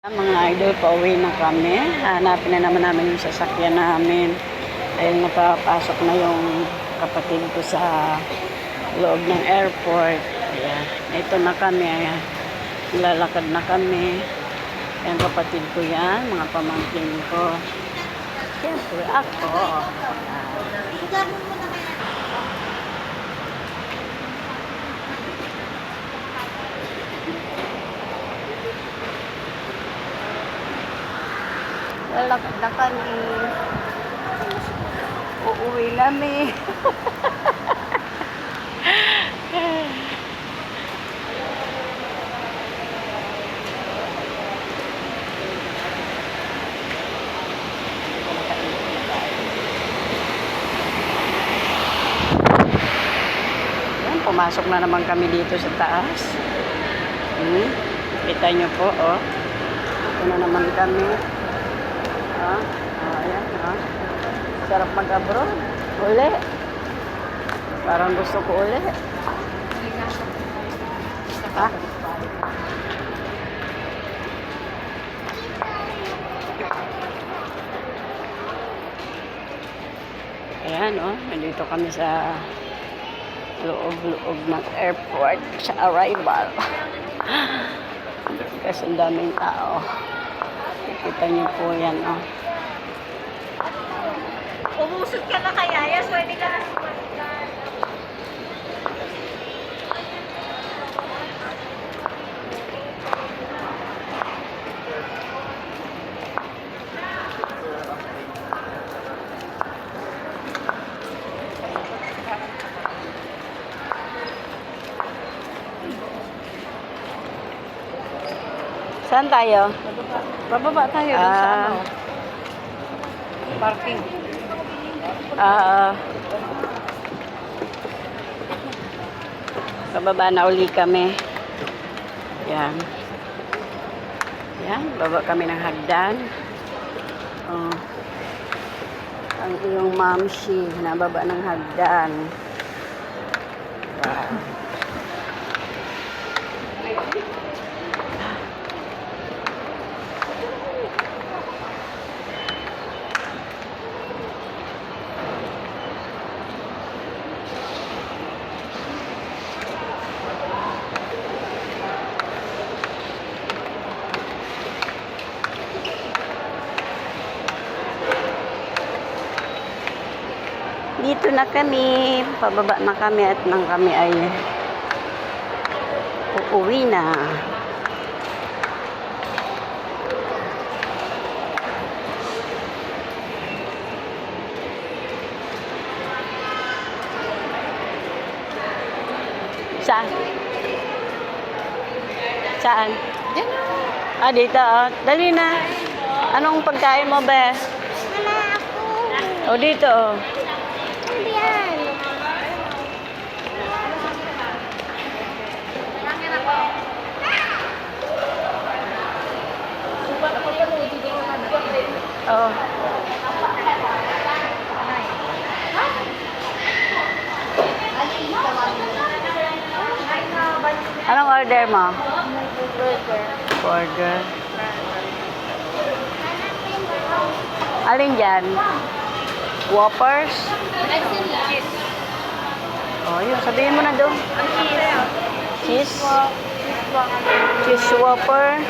Mga idol, pauwi na kami. Hanapin na naman namin yung sasakyan namin. Dahil nakapasok na yung kapatid ko sa loob ng airport. Ayan. Ito na kami. Ayan. Lalakad na kami. Ayan, kapatid ko yan. Mga pamangkin ko. Siyempre, ako. Lalakad na kami. Uuwi namin. Yan, pumasok na naman kami dito sa taas. Kita nyo po, oh. Ito na naman kami. Ayan, sarap mag-abroad. Uli. Parang gusto ko uli. Ayan, oh. Nandito kami sa loob-loob ng airport sa arrival. Kasi ang daming tao. Kita niyo po yan, oh. Umusot ka na kaya, yes, pwede ka na. Saan tayo? Bababa tayo dun sa ano? Parking. Bababa na uli kami. Yan. Yan, baba kami ng hagdan. Oh. Ang iyong mamsi, nababa ng hagdan. Wow. Dito na kami, pababa na kami at nang kami ay uuwi na. Saan? Saan? Diyan na. Dito. Dali na. Anong pagkain mo, be? Wala ako. Dito. Diyan. Oh. Anong order mo? Burger. Burger. Alin dyan? Whoppers? Cheese. Yun. Sabihin mo na doon. Cheese. Cheese? Cheese Whopper.